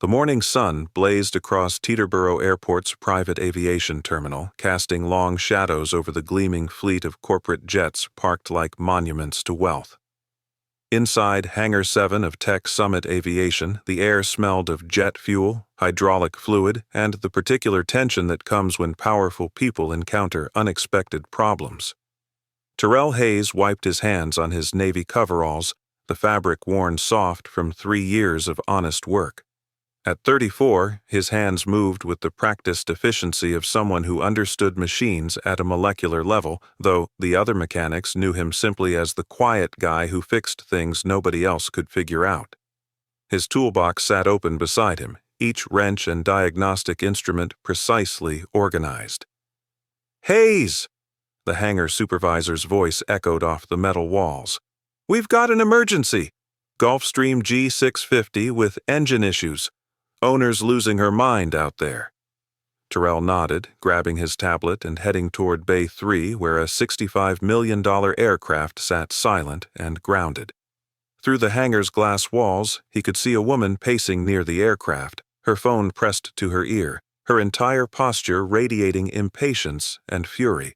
The morning sun blazed across Teterboro Airport's private aviation terminal, casting long shadows over the gleaming fleet of corporate jets parked like monuments to wealth. Inside Hangar 7 of Tech Summit Aviation, the air smelled of jet fuel, hydraulic fluid, and the particular tension that comes when powerful people encounter unexpected problems. Terrell Hayes wiped his hands on his navy coveralls, the fabric worn soft from 3 years of honest work. At 34, his hands moved with the practiced efficiency of someone who understood machines at a molecular level, though the other mechanics knew him simply as the quiet guy who fixed things nobody else could figure out. His toolbox sat open beside him, each wrench and diagnostic instrument precisely organized. "Hayes!" The hangar supervisor's voice echoed off the metal walls. "We've got an emergency! Gulfstream G650 with engine issues. Owner's losing her mind out there." Terrell nodded, grabbing his tablet and heading toward Bay 3, where a $65 million aircraft sat silent and grounded. Through the hangar's glass walls, he could see a woman pacing near the aircraft, her phone pressed to her ear, her entire posture radiating impatience and fury.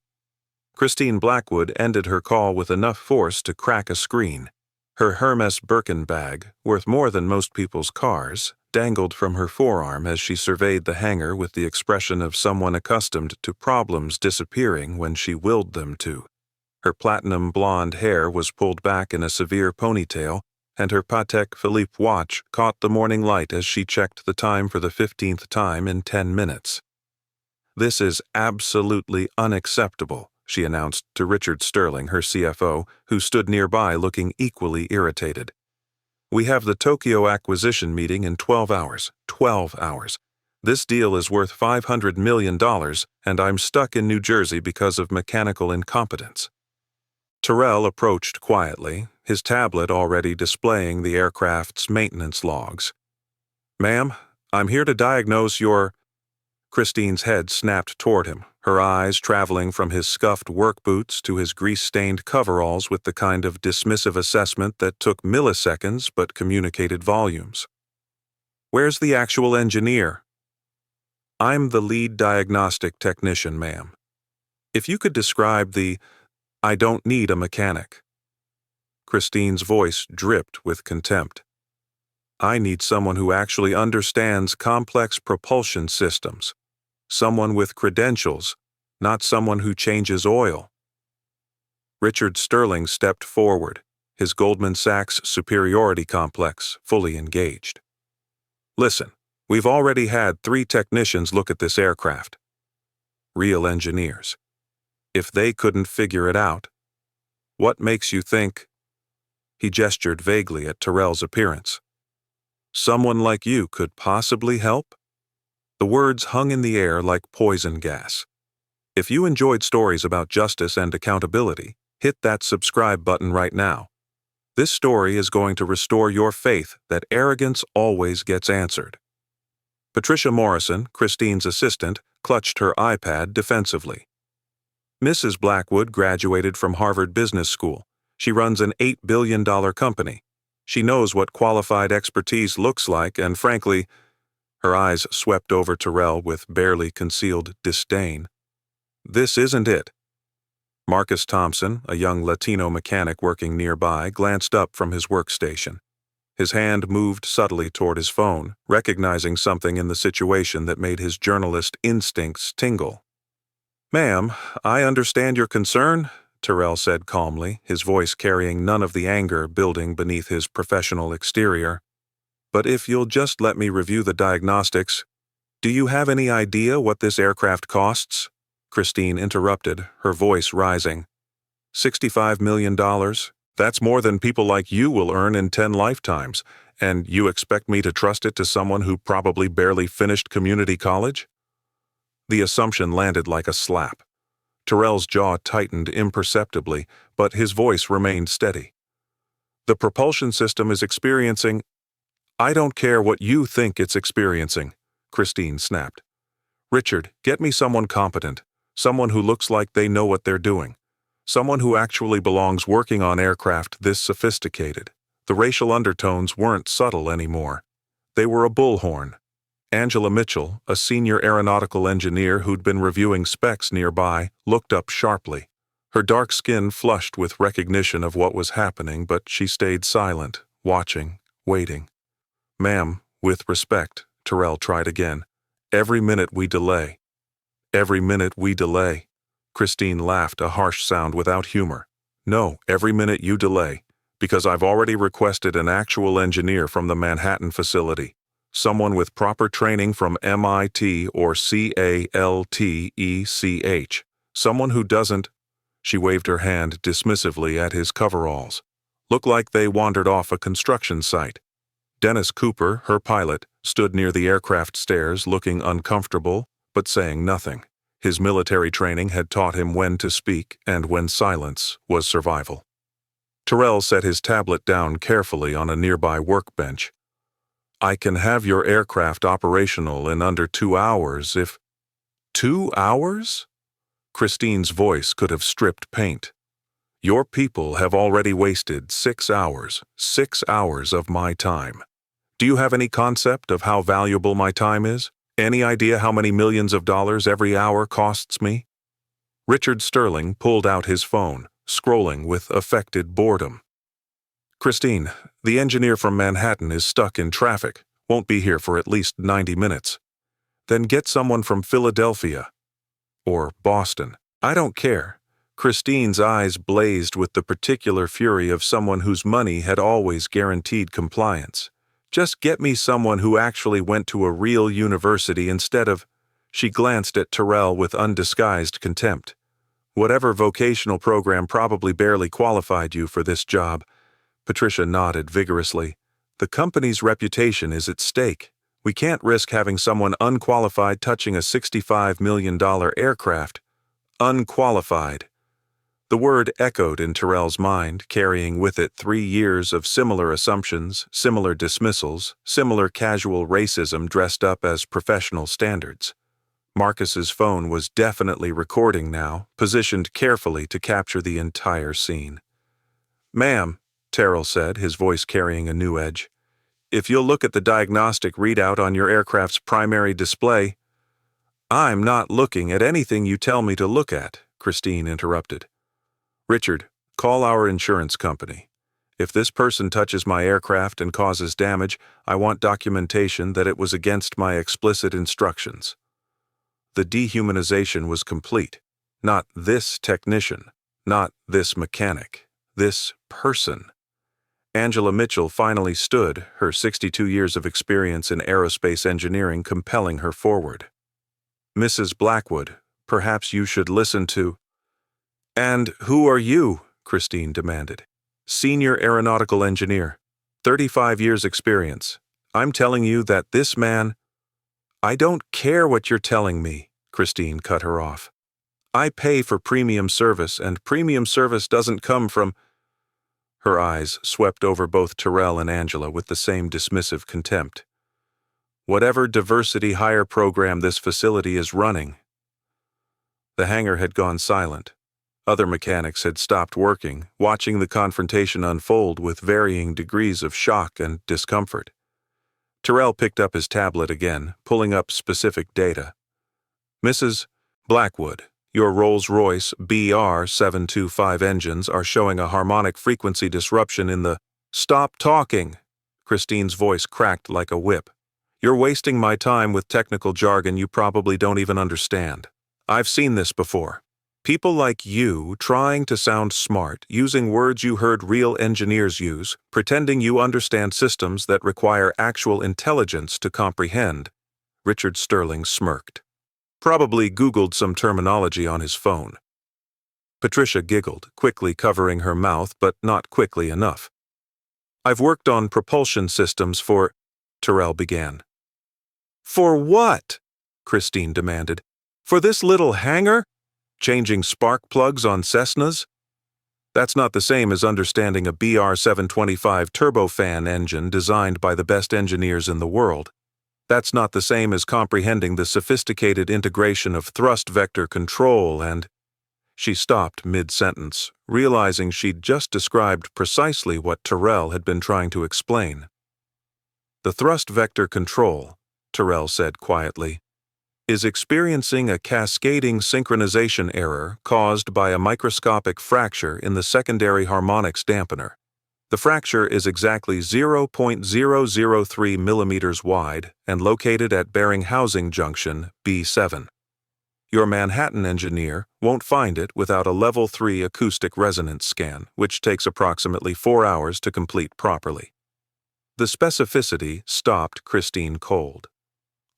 Christine Blackwood ended her call with enough force to crack a screen. Her Hermes Birkin bag, worth more than most people's cars, dangled from her forearm as she surveyed the hangar with the expression of someone accustomed to problems disappearing when she willed them to. Her platinum blonde hair was pulled back in a severe ponytail, and her Patek Philippe watch caught the morning light as she checked the time for the 15th time in 10 minutes. "This is absolutely unacceptable," she announced to Richard Sterling, her CFO, who stood nearby looking equally irritated. "We have the Tokyo acquisition meeting in 12 hours. 12 hours. This deal is worth $500 million, and I'm stuck in New Jersey because of mechanical incompetence." Terrell approached quietly, his tablet already displaying the aircraft's maintenance logs. "Ma'am, I'm here to diagnose your—" Christine's head snapped toward him, her eyes traveling from his scuffed work boots to his grease-stained coveralls with the kind of dismissive assessment that took milliseconds but communicated volumes. "Where's the actual engineer?" "I'm the lead diagnostic technician, ma'am. If you could describe I don't need a mechanic." Christine's voice dripped with contempt. "I need someone who actually understands complex propulsion systems. Someone with credentials, not someone who changes oil." Richard Sterling stepped forward, his Goldman Sachs superiority complex fully engaged. "Listen, we've already had 3 technicians look at this aircraft. Real engineers. If they couldn't figure it out, what makes you think—" He gestured vaguely at Terrell's appearance. "Someone like you could possibly help?" The words hung in the air like poison gas. If you enjoyed stories about justice and accountability, hit that subscribe button right now. This story is going to restore your faith that arrogance always gets answered. Patricia Morrison, Christine's assistant, clutched her iPad defensively. "Mrs. Blackwood graduated from Harvard Business School. She runs an $8 billion company. She knows what qualified expertise looks like, and frankly—" Her eyes swept over Terrell with barely concealed disdain. "This isn't it." Marcus Thompson, a young Latino mechanic working nearby, glanced up from his workstation. His hand moved subtly toward his phone, recognizing something in the situation that made his journalist instincts tingle. "Ma'am, I understand your concern," Terrell said calmly, his voice carrying none of the anger building beneath his professional exterior. "But if you'll just let me review the diagnostics—" "Do you have any idea what this aircraft costs?" Christine interrupted, her voice rising. $65 million? That's more than people like you will earn in 10 lifetimes, and you expect me to trust it to someone who probably barely finished community college? The assumption landed like a slap. Terrell's jaw tightened imperceptibly, but his voice remained steady. "The propulsion system is experiencing—" "I don't care what you think it's experiencing," Christine snapped. "Richard, get me someone competent, someone who looks like they know what they're doing, someone who actually belongs working on aircraft this sophisticated." The racial undertones weren't subtle anymore. They were a bullhorn. Angela Mitchell, a senior aeronautical engineer who'd been reviewing specs nearby, looked up sharply. Her dark skin flushed with recognition of what was happening, but she stayed silent, watching, waiting. "Ma'am, with respect," Terrell tried again. "Every minute we delay." "Every minute we delay." Christine laughed, a harsh sound without humor. "No, every minute you delay, because I've already requested an actual engineer from the Manhattan facility. Someone with proper training from MIT or CALTECH. Someone who doesn't—" She waved her hand dismissively at his coveralls. "Look like they wandered off a construction site." Dennis Cooper, her pilot, stood near the aircraft stairs looking uncomfortable, but saying nothing. His military training had taught him when to speak and when silence was survival. Terrell set his tablet down carefully on a nearby workbench. "I can have your aircraft operational in under 2 hours if—" 2 hours? Christine's voice could have stripped paint. "Your people have already wasted 6 hours, 6 hours of my time. Do you have any concept of how valuable my time is? Any idea how many millions of dollars every hour costs me?" Richard Sterling pulled out his phone, scrolling with affected boredom. "Christine, the engineer from Manhattan is stuck in traffic, won't be here for at least 90 minutes. Then get someone from Philadelphia. Or Boston. I don't care." Christine's eyes blazed with the particular fury of someone whose money had always guaranteed compliance. "Just get me someone who actually went to a real university instead of—" She glanced at Terrell with undisguised contempt. "Whatever vocational program probably barely qualified you for this job." Patricia nodded vigorously. "The company's reputation is at stake. We can't risk having someone unqualified touching a $65 million aircraft." Unqualified. The word echoed in Terrell's mind, carrying with it 3 years of similar assumptions, similar dismissals, similar casual racism dressed up as professional standards. Marcus's phone was definitely recording now, positioned carefully to capture the entire scene. "Ma'am," Terrell said, his voice carrying a new edge, "if you'll look at the diagnostic readout on your aircraft's primary display—" "I'm not looking at anything you tell me to look at," Christine interrupted. "Richard, call our insurance company. If this person touches my aircraft and causes damage, I want documentation that it was against my explicit instructions." The dehumanization was complete. Not this technician, not this mechanic, this person. Angela Mitchell finally stood, her 62 years of experience in aerospace engineering compelling her forward. "Mrs. Blackwood, perhaps you should listen to—" "And who are you?" Christine demanded. "Senior aeronautical engineer, 35 years experience. I'm telling you that this man—" "I don't care what you're telling me," Christine cut her off. "I pay for premium service, and premium service doesn't come from—" Her eyes swept over both Terrell and Angela with the same dismissive contempt. "Whatever diversity hire program this facility is running." The hangar had gone silent. Other mechanics had stopped working, watching the confrontation unfold with varying degrees of shock and discomfort. Terrell picked up his tablet again, pulling up specific data. "Mrs. Blackwood, your Rolls-Royce BR-725 engines are showing a harmonic frequency disruption in the—" "Stop talking!" Christine's voice cracked like a whip. "You're wasting my time with technical jargon you probably don't even understand. I've seen this before. People like you trying to sound smart, using words you heard real engineers use, pretending you understand systems that require actual intelligence to comprehend." Richard Sterling smirked. Probably Googled some terminology on his phone. Patricia giggled, quickly covering her mouth, but not quickly enough. "I've worked on propulsion systems for—" Terrell began. "For what?" Christine demanded. "For this little hangar? Changing spark plugs on Cessnas? That's not the same as understanding a BR-725 turbofan engine designed by the best engineers in the world. That's not the same as comprehending the sophisticated integration of thrust vector control and—" She stopped mid-sentence, realizing she'd just described precisely what Terrell had been trying to explain. The thrust vector control, Tyrrell said quietly, is experiencing a cascading synchronization error caused by a microscopic fracture in the secondary harmonics dampener. The fracture is exactly 0.003 millimeters wide and located at bearing housing junction B7. Your Manhattan engineer won't find it without a level 3 acoustic resonance scan, which takes approximately 4 hours to complete properly. The specificity stopped Christine cold.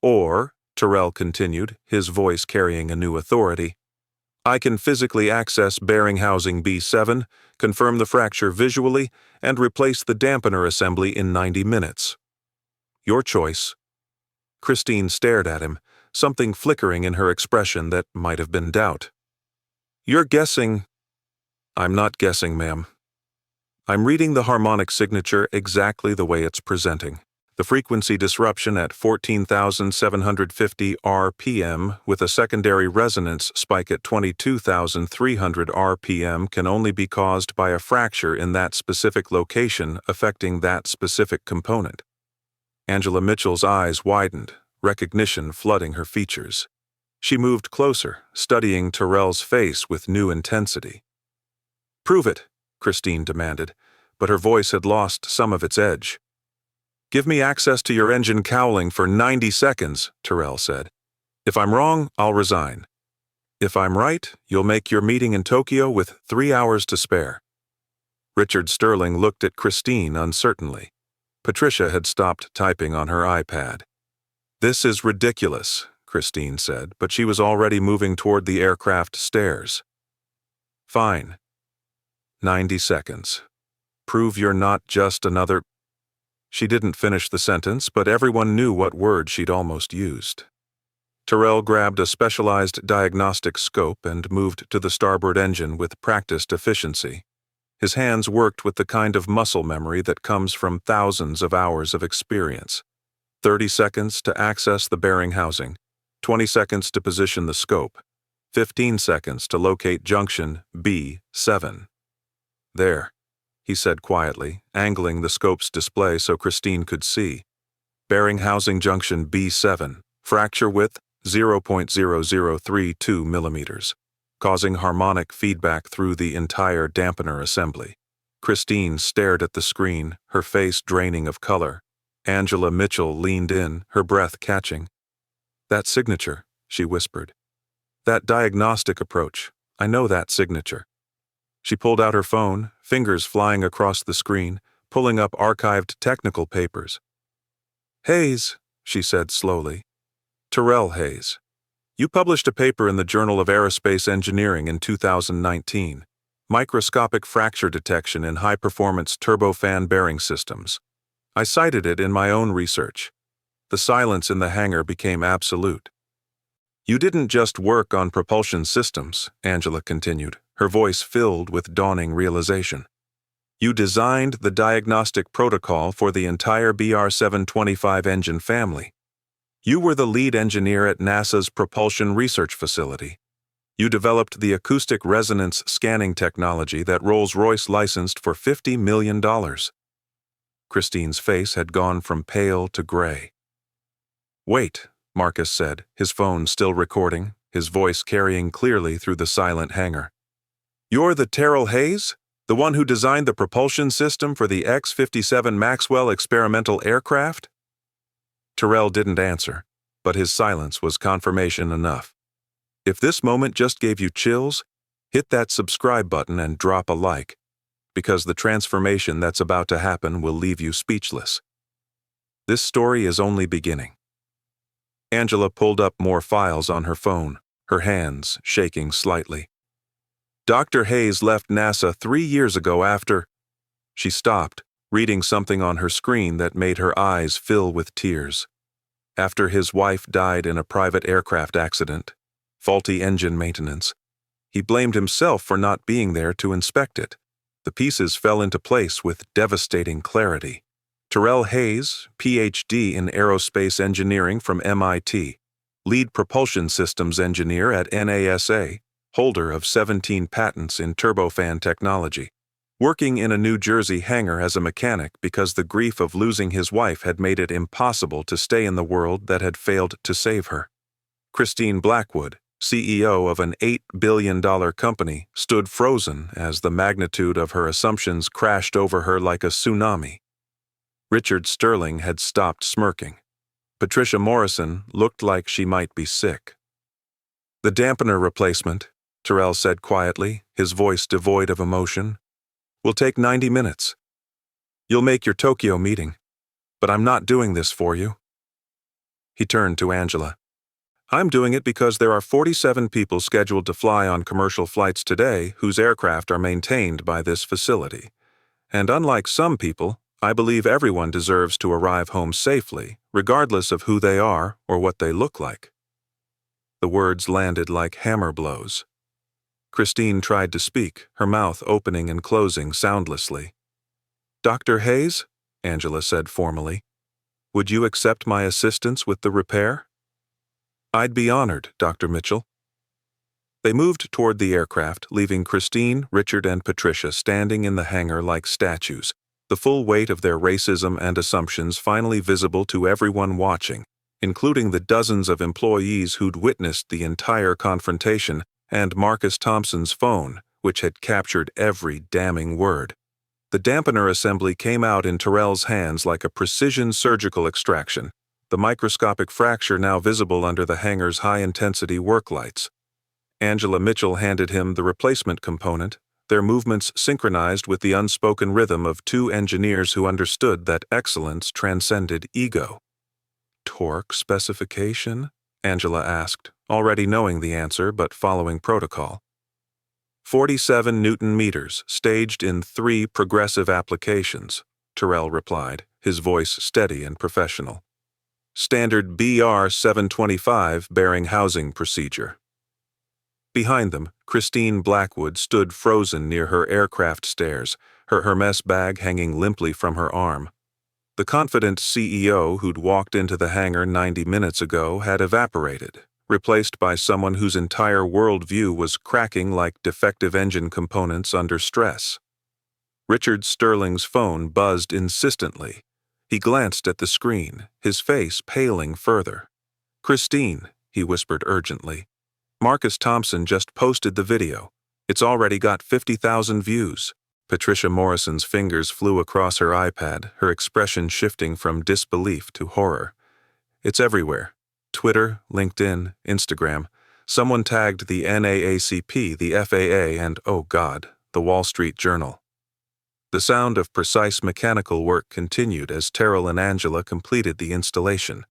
Or, Tyrrell continued, his voice carrying a new authority, I can physically access bearing housing B7, confirm the fracture visually, and replace the dampener assembly in 90 minutes. Your choice. Christine stared at him, something flickering in her expression that might have been doubt. You're guessing. I'm not guessing, ma'am. I'm reading the harmonic signature exactly the way it's presenting. The frequency disruption at 14,750 RPM with a secondary resonance spike at 22,300 RPM can only be caused by a fracture in that specific location affecting that specific component. Angela Mitchell's eyes widened, recognition flooding her features. She moved closer, studying Tyrrell's face with new intensity. Prove it, Christine demanded, but her voice had lost some of its edge. Give me access to your engine cowling for 90 seconds, Tyrrell said. If I'm wrong, I'll resign. If I'm right, you'll make your meeting in Tokyo with 3 hours to spare. Richard Sterling looked at Christine uncertainly. Patricia had stopped typing on her iPad. This is ridiculous, Christine said, but she was already moving toward the aircraft stairs. Fine. 90 seconds. Prove you're not just another... She didn't finish the sentence, but everyone knew what word she'd almost used. Tyrrell grabbed a specialized diagnostic scope and moved to the starboard engine with practiced efficiency. His hands worked with the kind of muscle memory that comes from thousands of hours of experience. 30 seconds to access the bearing housing, 20 seconds to position the scope, 15 seconds to locate junction B7. There, he said quietly, angling the scope's display so Christine could see. Bearing housing junction B7, fracture width 0.0032 millimeters, causing harmonic feedback through the entire dampener assembly. Christine stared at the screen, her face draining of color. Angela Mitchell leaned in, her breath catching. That signature, she whispered. That diagnostic approach, I know that signature. She pulled out her phone, fingers flying across the screen, pulling up archived technical papers. Hayes, she said slowly. Tyrrell Hayes. You published a paper in the Journal of Aerospace Engineering in 2019, Microscopic Fracture Detection in High-Performance Turbofan Bearing Systems. I cited it in my own research. The silence in the hangar became absolute. You didn't just work on propulsion systems, Angela continued, her voice filled with dawning realization. You designed the diagnostic protocol for the entire BR-725 engine family. You were the lead engineer at NASA's Propulsion Research Facility. You developed the acoustic resonance scanning technology that Rolls-Royce licensed for $50 million. Christine's face had gone from pale to gray. Wait, Marcus said, his phone still recording, his voice carrying clearly through the silent hangar. You're the Tyrrell Hayes? The one who designed the propulsion system for the X-57 Maxwell experimental aircraft? Tyrrell didn't answer, but his silence was confirmation enough. If this moment just gave you chills, hit that subscribe button and drop a like, because the transformation that's about to happen will leave you speechless. This story is only beginning. Angela pulled up more files on her phone, her hands shaking slightly. Dr. Hayes left NASA 3 years ago after... She stopped, reading something on her screen that made her eyes fill with tears. After his wife died in a private aircraft accident, faulty engine maintenance, he blamed himself for not being there to inspect it. The pieces fell into place with devastating clarity. Tyrrell Hayes, Ph.D. in aerospace engineering from MIT, lead propulsion systems engineer at NASA, holder of 17 patents in turbofan technology. working in a New Jersey hangar as a mechanic because the grief of losing his wife had made it impossible to stay in the world that had failed to save her. Christine Blackwood, CEO of an $8 billion company, stood frozen as the magnitude of her assumptions crashed over her like a tsunami. Richard Sterling had stopped smirking. Patricia Morrison looked like she might be sick. "The dampener replacement," Terrell said quietly, his voice devoid of emotion, "will take 90 minutes. You'll make your Tokyo meeting, but I'm not doing this for you." He turned to Angela. "I'm doing it because there are 47 people scheduled to fly on commercial flights today whose aircraft are maintained by this facility. And unlike some people, I believe everyone deserves to arrive home safely, regardless of who they are or what they look like." The words landed like hammer blows. Christine tried to speak, her mouth opening and closing soundlessly. "Dr. Hayes," Angela said formally, "would you accept my assistance with the repair?" "I'd be honored, Dr. Mitchell." They moved toward the aircraft, leaving Christine, Richard, and Patricia standing in the hangar like statues, the full weight of their racism and assumptions finally visible to everyone watching, including the dozens of employees who'd witnessed the entire confrontation and Marcus Thompson's phone, which had captured every damning word. The dampener assembly came out in Terrell's hands like a precision surgical extraction, the microscopic fracture now visible under the hangar's high-intensity work lights. Angela Mitchell handed him the replacement component, their movements synchronized with the unspoken rhythm of two engineers who understood that excellence transcended ego. "Torque specification?" Angela asked, already knowing the answer but following protocol. 47 Newton meters, staged in 3 progressive applications, Terrell replied, his voice steady and professional. "Standard BR 725 bearing housing procedure." Behind them, Christine Blackwood stood frozen near her aircraft stairs, her Hermes bag hanging limply from her arm. The confident CEO who'd walked into the hangar 90 minutes ago had evaporated, replaced by someone whose entire worldview was cracking like defective engine components under stress. Richard Sterling's phone buzzed insistently. He glanced at the screen, his face paling further. "Christine," he whispered urgently, "Marcus Thompson just posted the video. It's already got 50,000 views." Patricia Morrison's fingers flew across her iPad, her expression shifting from disbelief to horror. "It's everywhere. Twitter, LinkedIn, Instagram. Someone tagged the NAACP, the FAA, and, oh God, the Wall Street Journal." The sound of precise mechanical work continued as Terrell and Angela completed the installation.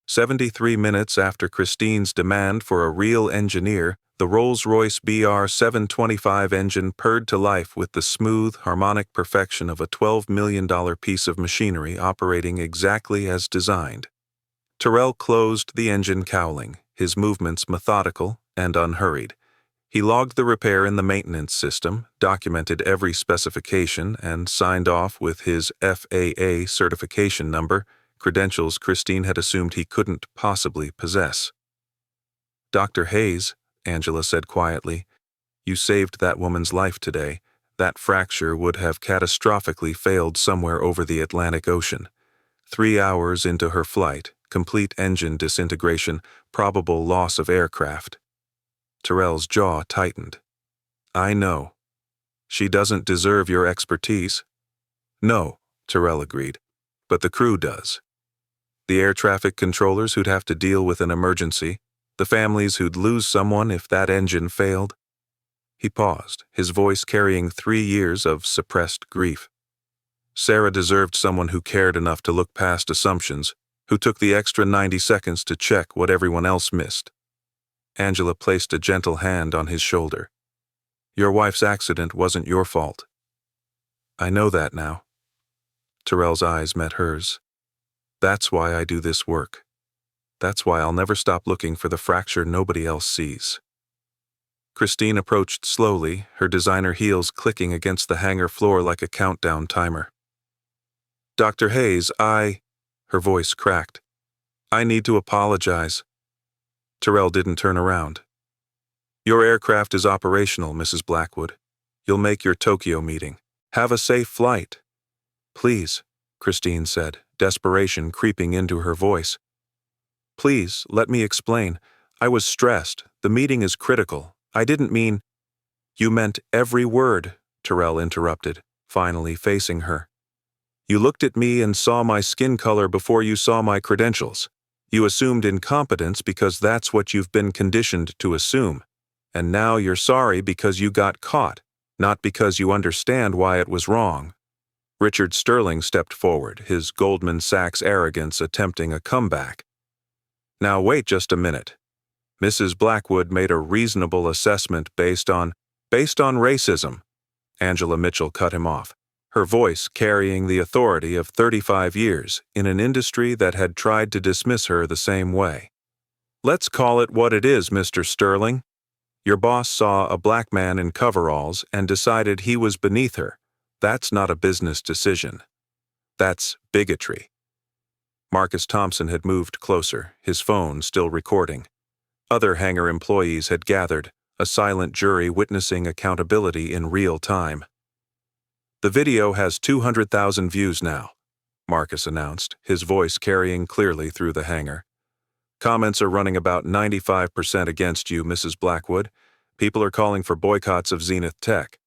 73 minutes after Christine's demand for a real engineer, the Rolls-Royce BR 725 engine purred to life with the smooth, harmonic perfection of a $12 million piece of machinery operating exactly as designed. Terrell closed the engine cowling, his movements methodical and unhurried. He logged the repair in the maintenance system, documented every specification, and signed off with his FAA certification number, credentials Christine had assumed he couldn't possibly possess. "Dr. Hayes," Angela said quietly, "you saved that woman's life today. That fracture would have catastrophically failed somewhere over the Atlantic Ocean. 3 hours into her flight, complete engine disintegration, probable loss of aircraft." Terrell's jaw tightened. "I know. She doesn't deserve your expertise." "No," Terrell agreed, "but the crew does. The air traffic controllers who'd have to deal with an emergency, the families who'd lose someone if that engine failed." He paused, his voice carrying 3 years of suppressed grief. "Sarah deserved someone who cared enough to look past assumptions, who took the extra 90 seconds to check what everyone else missed." Angela placed a gentle hand on his shoulder. "Your wife's accident wasn't your fault." "I know that now." Terrell's eyes met hers. "That's why I do this work. That's why I'll never stop looking for the fracture nobody else sees." Christine approached slowly, her designer heels clicking against the hangar floor like a countdown timer. "Dr. Hayes, Her voice cracked. "I need to apologize." Terrell didn't turn around. "Your aircraft is operational, Mrs. Blackwood. You'll make your Tokyo meeting." Have a safe flight. Please, Christine said, desperation creeping into her voice. Please, let me explain. I was stressed. The meeting is critical. I didn't mean— You meant every word, Terrell interrupted, finally facing her. You looked at me and saw my skin color before you saw my credentials. You assumed incompetence because that's what you've been conditioned to assume. And now you're sorry because you got caught, not because you understand why it was wrong. Richard Sterling stepped forward, his Goldman Sachs arrogance attempting a comeback. Now wait just a minute. Mrs. Blackwood made a reasonable assessment based on racism. Angela Mitchell cut him off, her voice carrying the authority of 35 years in an industry that had tried to dismiss her the same way. Let's call it what it is, Mr. Sterling. Your boss saw a black man in coveralls and decided he was beneath her. That's not a business decision. That's bigotry. Marcus Thompson had moved closer, his phone still recording. Other hangar employees had gathered, a silent jury witnessing accountability in real time. The video has 200,000 views now, Marcus announced, his voice carrying clearly through the hangar. Comments are running about 95% against you, Mrs. Blackwood. People are calling for boycotts of Zenith Tech.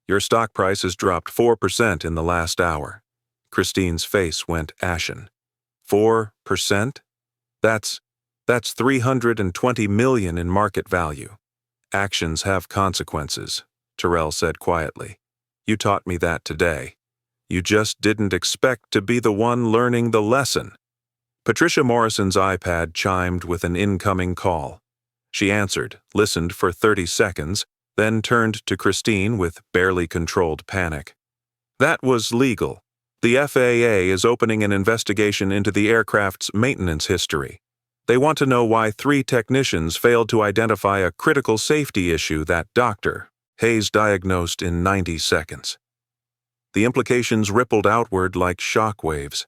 Your stock price has dropped 4% in the last hour. Christine's face went ashen. 4%? That's $320 million in market value. Actions have consequences, Terrell said quietly. You taught me that today. You just didn't expect to be the one learning the lesson. Patricia Morrison's iPad chimed with an incoming call. She answered, listened for 30 seconds, then turned to Christine with barely controlled panic. That was legal. The FAA is opening an investigation into the aircraft's maintenance history. They want to know why 3 technicians failed to identify a critical safety issue that Dr. Hayes diagnosed in 90 seconds. The implications rippled outward like shock waves.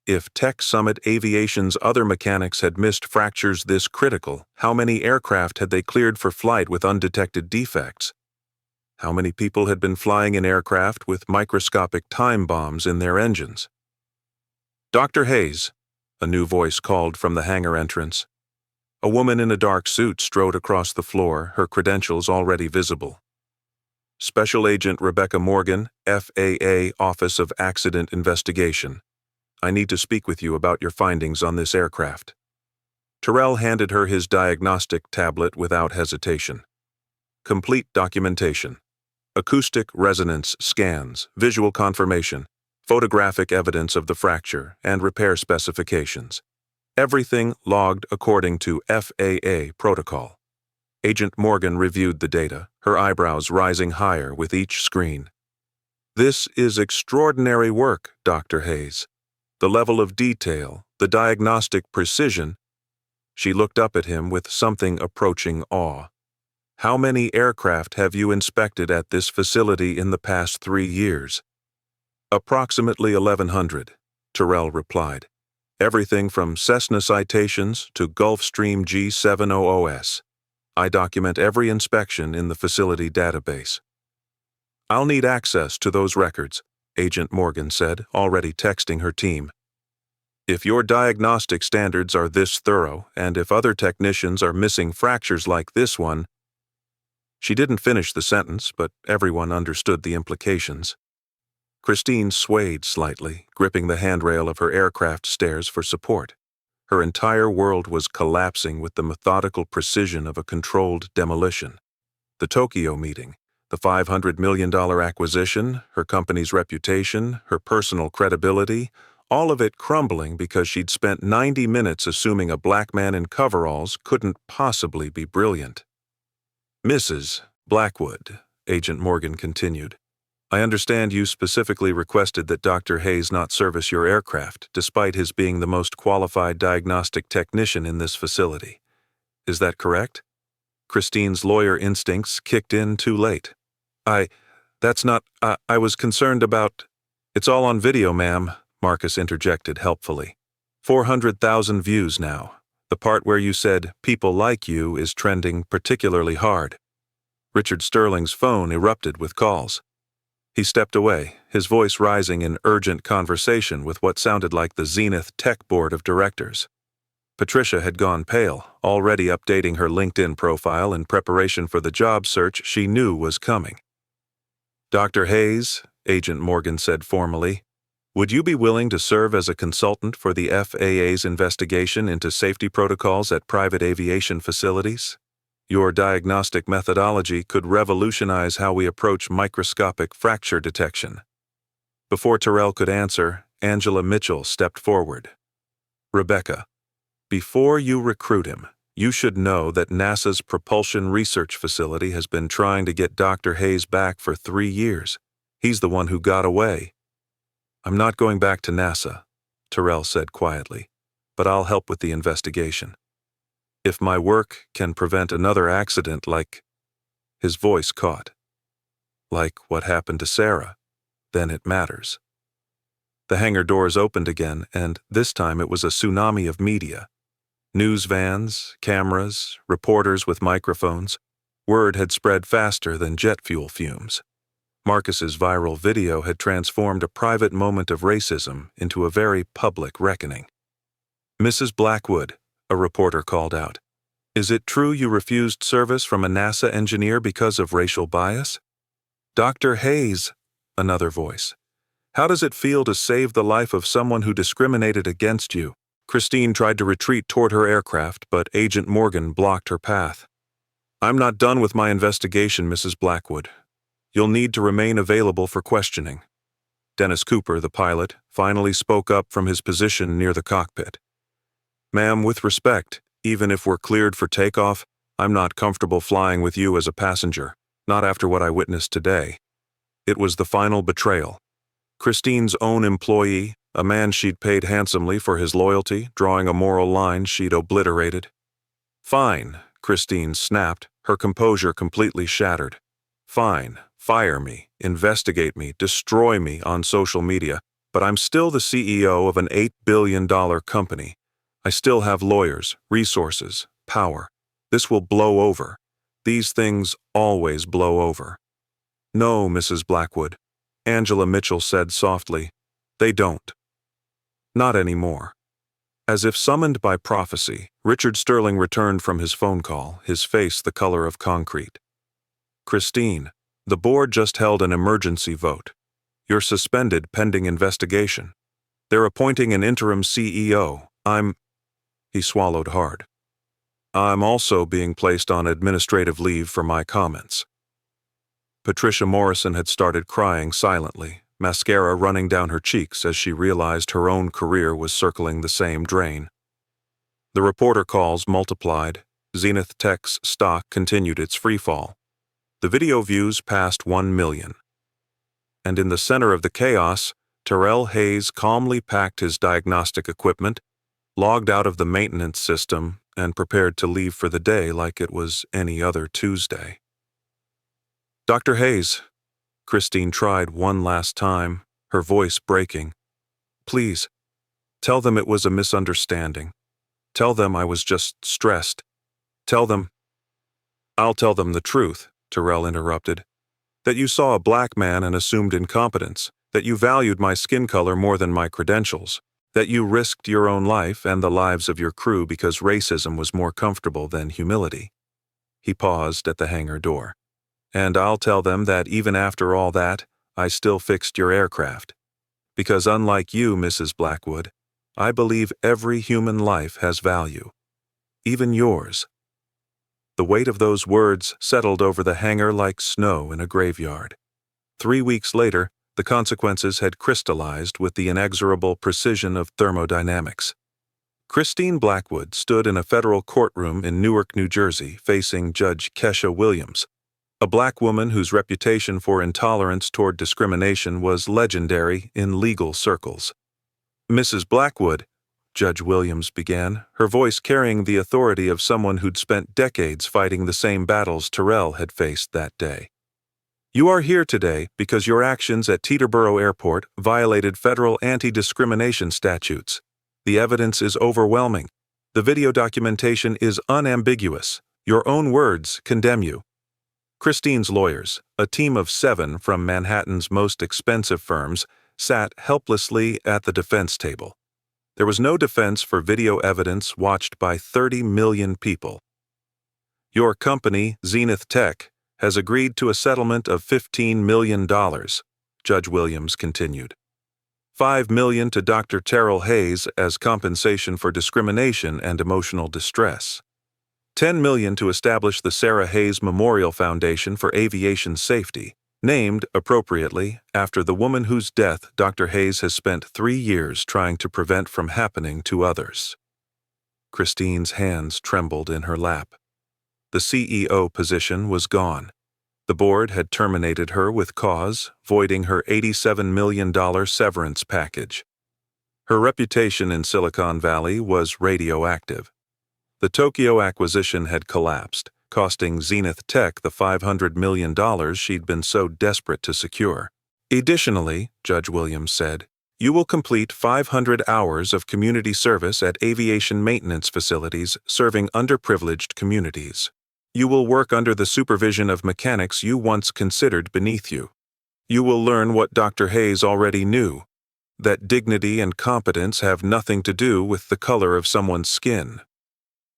If Tech Summit Aviation's other mechanics had missed fractures this critical, how many aircraft had they cleared for flight with undetected defects? How many people had been flying in aircraft with microscopic time bombs in their engines? Dr. Hayes, a new voice called from the hangar entrance. A woman in a dark suit strode across the floor, her credentials already visible. Special Agent Rebecca Morgan, FAA Office of Accident Investigation. I need to speak with you about your findings on this aircraft. Terrell handed her his diagnostic tablet without hesitation. Complete documentation. Acoustic resonance scans, visual confirmation, photographic evidence of the fracture, and repair specifications. Everything logged according to FAA protocol. Agent Morgan reviewed the data, her eyebrows rising higher with each screen. This is extraordinary work, Dr. Hayes. The level of detail, the diagnostic precision. She looked up at him with something approaching awe. How many aircraft have you inspected at this facility in the past 3 years? Approximately 1,100, Terrell replied. Everything from Cessna citations to Gulfstream G700S. I document every inspection in the facility database. I'll need access to those records, Agent Morgan said, already texting her team. If your diagnostic standards are this thorough, and if other technicians are missing fractures like this one— She didn't finish the sentence, but everyone understood the implications. Christine swayed slightly, gripping the handrail of her aircraft stairs for support. Her entire world was collapsing with the methodical precision of a controlled demolition. The Tokyo meeting, the $500 million acquisition, her company's reputation, her personal credibility, all of it crumbling because she'd spent 90 minutes assuming a black man in coveralls couldn't possibly be brilliant. Mrs. Blackwood, Agent Morgan continued, I understand you specifically requested that Dr. Hayes not service your aircraft, despite his being the most qualified diagnostic technician in this facility. Is that correct? Christine's lawyer instincts kicked in too late. I was concerned about— It's all on video, ma'am, Marcus interjected helpfully. 400,000 views now. The part where you said, people like you, is trending particularly hard. Richard Sterling's phone erupted with calls. He stepped away, his voice rising in urgent conversation with what sounded like the Zenith Tech Board of Directors. Patricia had gone pale, already updating her LinkedIn profile in preparation for the job search she knew was coming. "Dr. Hayes," Agent Morgan said formally, "would you be willing to serve as a consultant for the FAA's investigation into safety protocols at private aviation facilities? Your diagnostic methodology could revolutionize how we approach microscopic fracture detection." Before Terrell could answer, Angela Mitchell stepped forward. "Rebecca, before you recruit him, you should know that NASA's Propulsion Research Facility has been trying to get Dr. Hayes back for 3 years. He's the one who got away." "I'm not going back to NASA," Terrell said quietly, "but I'll help with the investigation. If my work can prevent another accident like—" His voice caught. "Like what happened to Sarah, then it matters." The hangar doors opened again, and this time it was a tsunami of media. News vans, cameras, reporters with microphones. Word had spread faster than jet fuel fumes. Marcus's viral video had transformed a private moment of racism into a very public reckoning. "Mrs. Blackwood," a reporter called out, "is it true you refused service from a NASA engineer because of racial bias?" "Dr. Hayes," another voice, "how does it feel to save the life of someone who discriminated against you?" Christine tried to retreat toward her aircraft, but Agent Morgan blocked her path. "I'm not done with my investigation, Mrs. Blackwood. You'll need to remain available for questioning." Dennis Cooper, the pilot, finally spoke up from his position near the cockpit. "Ma'am, with respect, even if we're cleared for takeoff, I'm not comfortable flying with you as a passenger, not after what I witnessed today." It was the final betrayal. Christine's own employee, a man she'd paid handsomely for his loyalty, drawing a moral line she'd obliterated. "Fine," Christine snapped, her composure completely shattered. "Fine, fire me, investigate me, destroy me on social media, but I'm still the CEO of an $8 billion company. I still have lawyers, resources, power. This will blow over. These things always blow over." "No, Mrs. Blackwood," Angela Mitchell said softly, "they don't. Not anymore." As if summoned by prophecy, Richard Sterling returned from his phone call, his face the color of concrete. "Christine, the board just held an emergency vote. You're suspended pending investigation. They're appointing an interim CEO. He swallowed hard. "I'm also being placed on administrative leave for my comments." Patricia Morrison had started crying silently, mascara running down her cheeks as she realized her own career was circling the same drain. The reporter calls multiplied. Zenith Tech's stock continued its freefall. The video views passed 1 million. And in the center of the chaos, Terrell Hayes calmly packed his diagnostic equipment, logged out of the maintenance system, and prepared to leave for the day like it was any other Tuesday. "Dr. Hayes," Christine tried one last time, her voice breaking. "Please, tell them it was a misunderstanding. Tell them I was just stressed. Tell them—" "I'll tell them the truth," Terrell interrupted. "That you saw a black man and assumed incompetence, that you valued my skin color more than my credentials, that you risked your own life and the lives of your crew because racism was more comfortable than humility." He paused at the hangar door. "And I'll tell them that even after all that, I still fixed your aircraft. Because unlike you, Mrs. Blackwood, I believe every human life has value. Even yours." The weight of those words settled over the hangar like snow in a graveyard. 3 weeks later, the consequences had crystallized with the inexorable precision of thermodynamics. Christine Blackwood stood in a federal courtroom in Newark, New Jersey, facing Judge Kesha Williams, a black woman whose reputation for intolerance toward discrimination was legendary in legal circles. "Mrs. Blackwood," Judge Williams began, her voice carrying the authority of someone who'd spent decades fighting the same battles Terrell had faced that day. "You are here today because your actions at Teterboro Airport violated federal anti-discrimination statutes. The evidence is overwhelming. The video documentation is unambiguous. Your own words condemn you." Christine's lawyers, a team of 7 from Manhattan's most expensive firms, sat helplessly at the defense table. There was no defense for video evidence watched by 30 million people. Your company, Zenith Tech, has agreed to a settlement of $15 million, Judge Williams continued. $5 million to Dr. Terrell Hayes as compensation for discrimination and emotional distress. $10 million to establish the Sarah Hayes Memorial Foundation for Aviation Safety, named, appropriately, after the woman whose death Dr. Hayes has spent 3 years trying to prevent from happening to others. Christine's hands trembled in her lap. The CEO position was gone. The board had terminated her with cause, voiding her $87 million severance package. Her reputation in Silicon Valley was radioactive. The Tokyo acquisition had collapsed, costing Zenith Tech the $500 million she'd been so desperate to secure. Additionally, Judge Williams said, you will complete 500 hours of community service at aviation maintenance facilities serving underprivileged communities. You will work under the supervision of mechanics you once considered beneath you. You will learn what Dr. Hayes already knew, that dignity and competence have nothing to do with the color of someone's skin.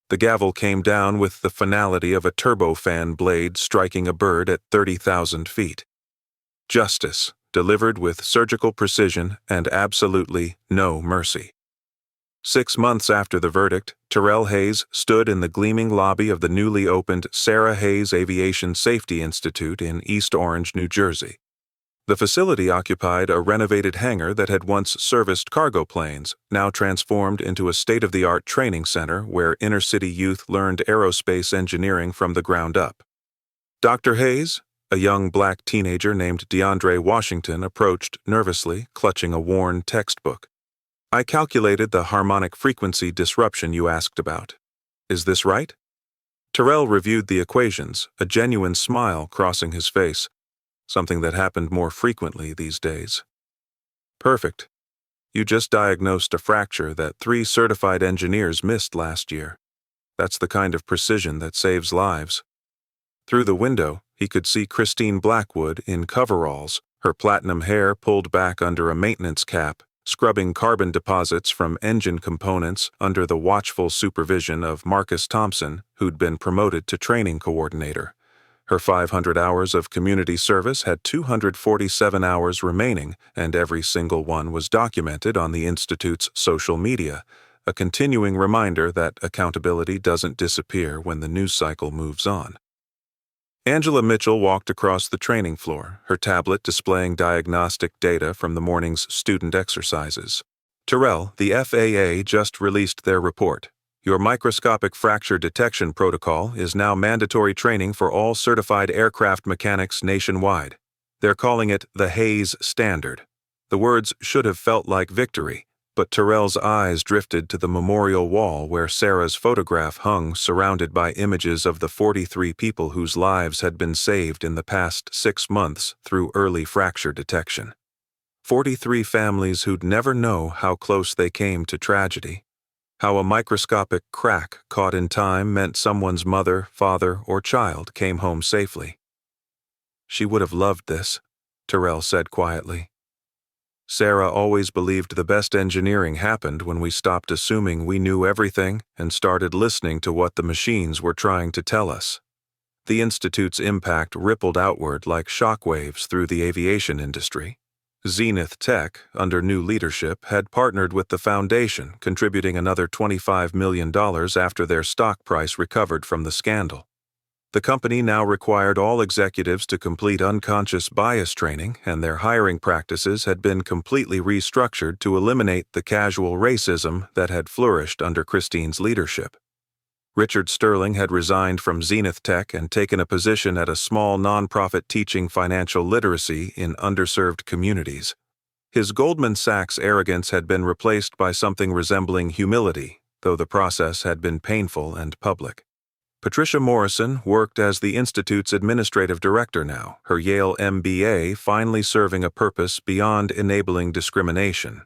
The gavel came down with the finality of a turbofan blade striking a bird at 30,000 feet. Justice, delivered with surgical precision and absolutely no mercy. 6 months after the verdict, Terrell Hayes stood in the gleaming lobby of the newly opened Sarah Hayes Aviation Safety Institute in East Orange, New Jersey. The facility occupied a renovated hangar that had once serviced cargo planes, now transformed into a state-of-the-art training center where inner-city youth learned aerospace engineering from the ground up. Dr. Hayes, a young black teenager named DeAndre Washington, approached nervously, clutching a worn textbook. I calculated the harmonic frequency disruption you asked about. Is this right? Terrell reviewed the equations, a genuine smile crossing his face, something that happened more frequently these days. Perfect. You just diagnosed a fracture that 3 certified engineers missed last year. That's the kind of precision that saves lives. Through the window, he could see Christine Blackwood in coveralls, her platinum hair pulled back under a maintenance cap, scrubbing carbon deposits from engine components under the watchful supervision of Marcus Thompson, who'd been promoted to training coordinator. Her 500 hours of community service had 247 hours remaining, and every single one was documented on the Institute's social media, a continuing reminder that accountability doesn't disappear when the news cycle moves on. Angela Mitchell walked across the training floor, her tablet displaying diagnostic data from the morning's student exercises. Terrell, the FAA just released their report. Your microscopic fracture detection protocol is now mandatory training for all certified aircraft mechanics nationwide. They're calling it the Hayes Standard. The words should have felt like victory, but Terrell's eyes drifted to the memorial wall where Sarah's photograph hung, surrounded by images of the 43 people whose lives had been saved in the past 6 months through early fracture detection. 43 families who'd never know how close they came to tragedy, how a microscopic crack caught in time meant someone's mother, father, or child came home safely. She would have loved this, Terrell said quietly. Sarah always believed the best engineering happened when we stopped assuming we knew everything and started listening to what the machines were trying to tell us. The Institute's impact rippled outward like shockwaves through the aviation industry. Zenith Tech, under new leadership, had partnered with the foundation, contributing another $25 million after their stock price recovered from the scandal. The company now required all executives to complete unconscious bias training, and their hiring practices had been completely restructured to eliminate the casual racism that had flourished under Christine's leadership. Richard Sterling had resigned from Zenith Tech and taken a position at a small nonprofit teaching financial literacy in underserved communities. His Goldman Sachs arrogance had been replaced by something resembling humility, though the process had been painful and public. Patricia Morrison worked as the Institute's administrative director now, her Yale MBA finally serving a purpose beyond enabling discrimination.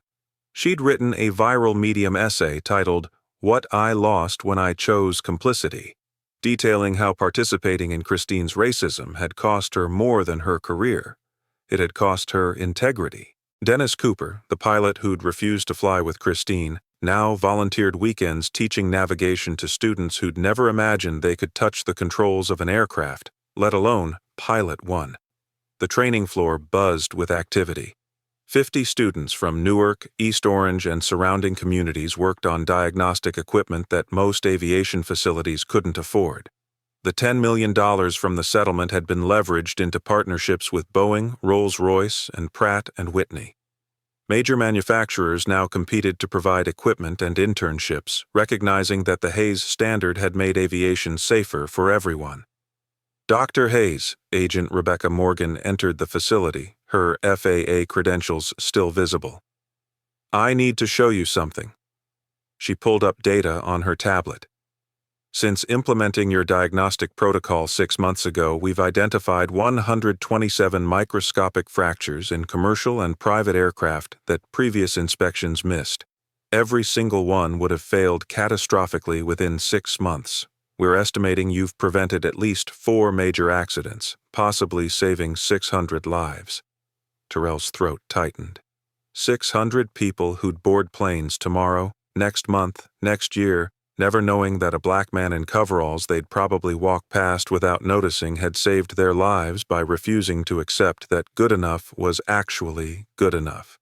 She'd written a viral Medium essay titled, "What I Lost When I Chose Complicity," detailing how participating in Christine's racism had cost her more than her career. It had cost her integrity. Dennis Cooper, the pilot who'd refused to fly with Christine, now volunteered weekends teaching navigation to students who'd never imagined they could touch the controls of an aircraft, let alone pilot one. The training floor buzzed with activity. 50 students from Newark, East Orange, and surrounding communities worked on diagnostic equipment that most aviation facilities couldn't afford. The $10 million from the settlement had been leveraged into partnerships with Boeing, Rolls-Royce, and Pratt & Whitney. Major manufacturers now competed to provide equipment and internships, recognizing that the Hayes standard had made aviation safer for everyone. Dr. Hayes, Agent Rebecca Morgan, entered the facility, her FAA credentials still visible. "I need to show you something." She pulled up data on her tablet. "Since implementing your diagnostic protocol 6 months ago, we've identified 127 microscopic fractures in commercial and private aircraft that previous inspections missed. Every single one would have failed catastrophically within 6 months. We're estimating you've prevented at least 4 major accidents, possibly saving 600 lives." Terrell's throat tightened. 600 people who'd board planes tomorrow, next month, next year, never knowing that a black man in coveralls they'd probably walk past without noticing had saved their lives by refusing to accept that good enough was actually good enough.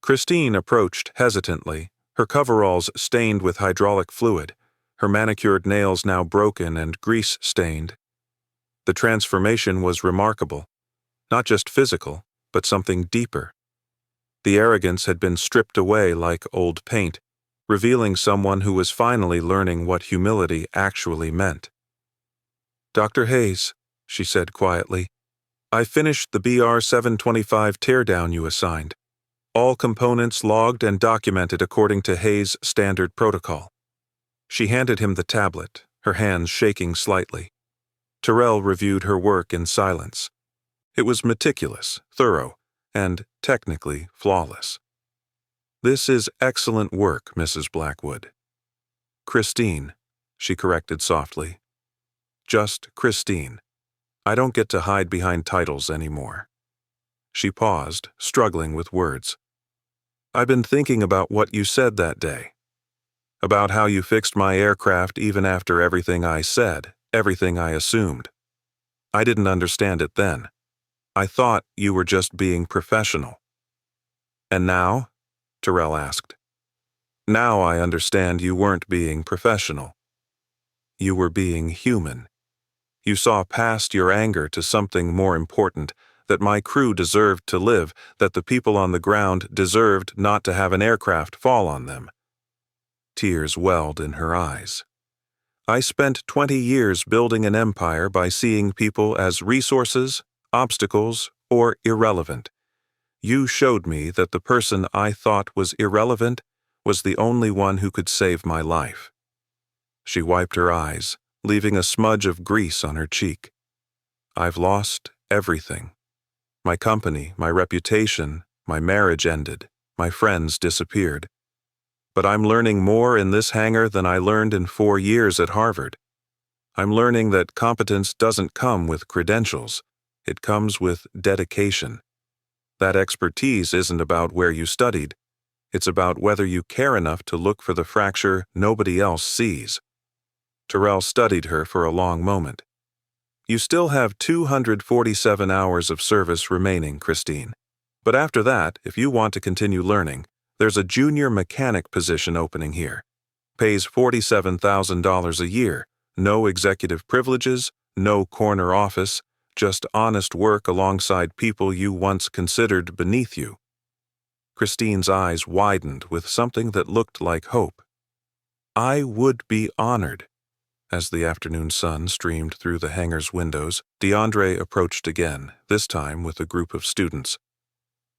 Christine approached hesitantly, her coveralls stained with hydraulic fluid, her manicured nails now broken and grease-stained. The transformation was remarkable. Not just physical, but something deeper. The arrogance had been stripped away like old paint, revealing someone who was finally learning what humility actually meant. "Dr. Hayes," she said quietly, "I finished the BR-725 teardown you assigned. All components logged and documented according to Hayes' standard protocol." She handed him the tablet, her hands shaking slightly. Terrell reviewed her work in silence. It was meticulous, thorough, and technically flawless. "This is excellent work, Mrs. Blackwood." "Christine," she corrected softly. "Just Christine. I don't get to hide behind titles anymore." She paused, struggling with words. "I've been thinking about what you said that day. About how you fixed my aircraft even after everything I said, everything I assumed. I didn't understand it then. I thought you were just being professional." "And now?" Terrell asked. "Now I understand you weren't being professional. You were being human. You saw past your anger to something more important, that my crew deserved to live, that the people on the ground deserved not to have an aircraft fall on them." Tears welled in her eyes. "I spent 20 years building an empire by seeing people as resources, obstacles, or irrelevant. You showed me that the person I thought was irrelevant was the only one who could save my life." She wiped her eyes, leaving a smudge of grease on her cheek. "I've lost everything. My company, my reputation, my marriage ended, my friends disappeared. But I'm learning more in this hangar than I learned in 4 years at Harvard. I'm learning that competence doesn't come with credentials. It comes with dedication. That expertise isn't about where you studied. It's about whether you care enough to look for the fracture nobody else sees." Terrell studied her for a long moment. "You still have 247 hours of service remaining, Christine. But after that, if you want to continue learning, there's a junior mechanic position opening here. Pays $47,000 a year, no executive privileges, no corner office, just honest work alongside people you once considered beneath you." Christine's eyes widened with something that looked like hope. "I would be honored." As the afternoon sun streamed through the hangar's windows, DeAndre approached again, this time with a group of students.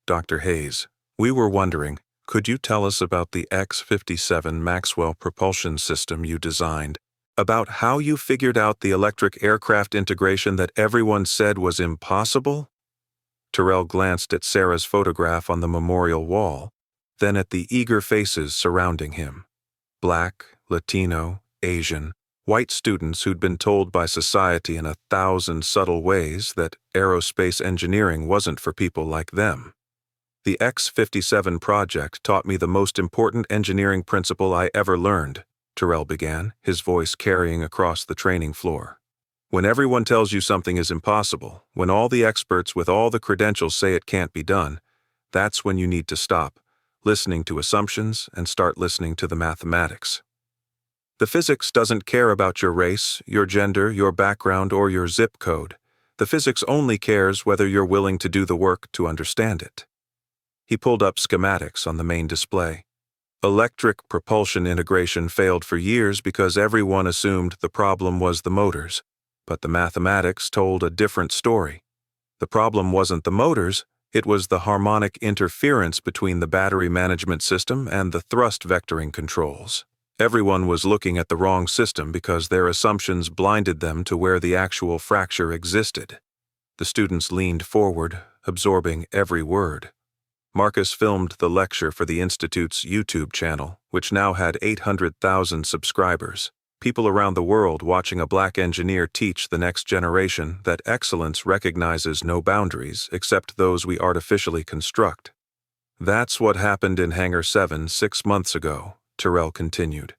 "Dr. Hayes, we were wondering, could you tell us about the X-57 Maxwell propulsion system you designed? About how you figured out the electric aircraft integration that everyone said was impossible?" Terrell glanced at Sarah's photograph on the memorial wall, then at the eager faces surrounding him. Black, Latino, Asian, White students who'd been told by society in 1,000 subtle ways that aerospace engineering wasn't for people like them. The X-57 project taught me the most important engineering principle I ever learned, Terrell began, his voice carrying across the training floor. When everyone tells you something is impossible, when all the experts with all the credentials say it can't be done, that's when you need to stop listening to assumptions and start listening to the mathematics. The physics doesn't care about your race, your gender, your background, or your zip code. The physics only cares whether you're willing to do the work to understand it. He pulled up schematics on the main display. Electric propulsion integration failed for years because everyone assumed the problem was the motors, but the mathematics told a different story. The problem wasn't the motors, it was the harmonic interference between the battery management system and the thrust vectoring controls. Everyone was looking at the wrong system because their assumptions blinded them to where the actual fracture existed. The students leaned forward, absorbing every word. Marcus filmed the lecture for the Institute's YouTube channel, which now had 800,000 subscribers. People around the world watching a black engineer teach the next generation that excellence recognizes no boundaries except those we artificially construct. That's what happened in Hangar 7 6 months ago, Terrell continued.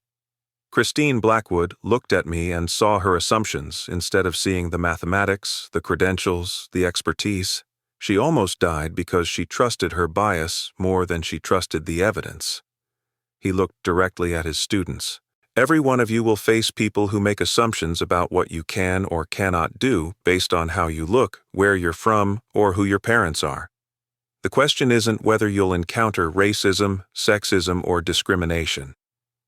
Christine Blackwood looked at me and saw her assumptions instead of seeing the mathematics, the credentials, the expertise. She almost died because she trusted her bias more than she trusted the evidence. He looked directly at his students. Every one of you will face people who make assumptions about what you can or cannot do based on how you look, where you're from, or who your parents are. The question isn't whether you'll encounter racism, sexism, or discrimination.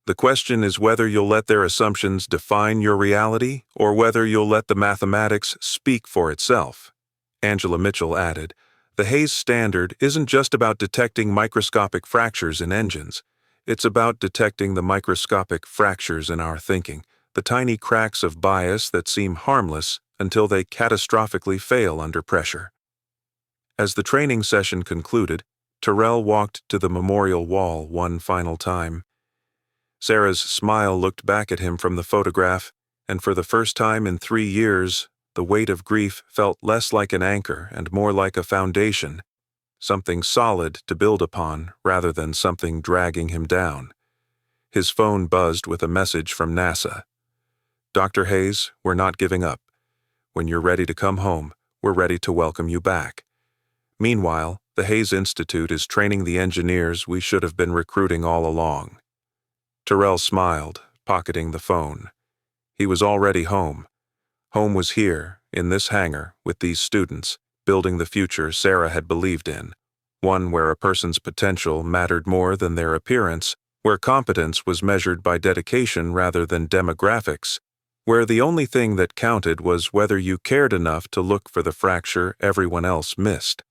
The question is whether you'll let their assumptions define your reality or whether you'll let the mathematics speak for itself. Angela Mitchell added, "The Hayes standard isn't just about detecting microscopic fractures in engines. It's about detecting the microscopic fractures in our thinking, the tiny cracks of bias that seem harmless until they catastrophically fail under pressure." As the training session concluded, Terrell walked to the memorial wall one final time. Sarah's smile looked back at him from the photograph, and for the first time in 3 years, the weight of grief felt less like an anchor and more like a foundation, something solid to build upon rather than something dragging him down. His phone buzzed with a message from NASA. "Dr. Hayes, we're not giving up. When you're ready to come home, we're ready to welcome you back." Meanwhile, the Hayes Institute is training the engineers we should have been recruiting all along. Terrell smiled, pocketing the phone. He was already home. Home was here, in this hangar, with these students, building the future Sarah had believed in, one where a person's potential mattered more than their appearance, where competence was measured by dedication rather than demographics, where the only thing that counted was whether you cared enough to look for the fracture everyone else missed.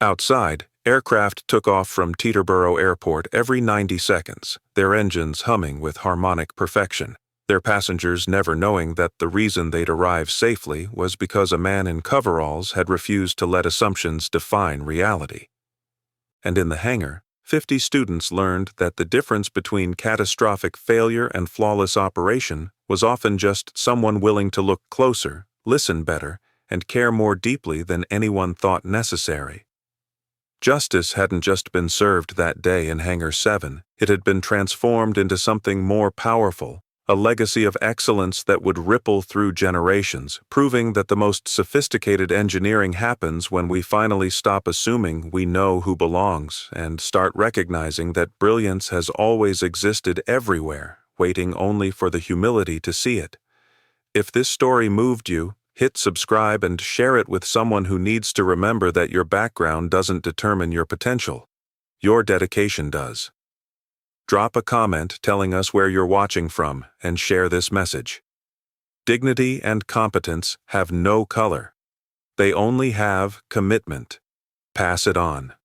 Outside, aircraft took off from Teterboro Airport every 90 seconds, their engines humming with harmonic perfection, their passengers never knowing that the reason they'd arrive safely was because a man in coveralls had refused to let assumptions define reality. And in the hangar, 50 students learned that the difference between catastrophic failure and flawless operation was often just someone willing to look closer, listen better, and care more deeply than anyone thought necessary. Justice hadn't just been served that day in Hangar 7, it had been transformed into something more powerful, a legacy of excellence that would ripple through generations, proving that the most sophisticated engineering happens when we finally stop assuming we know who belongs and start recognizing that brilliance has always existed everywhere, waiting only for the humility to see it. If this story moved you, hit subscribe and share it with someone who needs to remember that your background doesn't determine your potential. Your dedication does. Drop a comment telling us where you're watching from and share this message. Dignity and competence have no color. They only have commitment. Pass it on.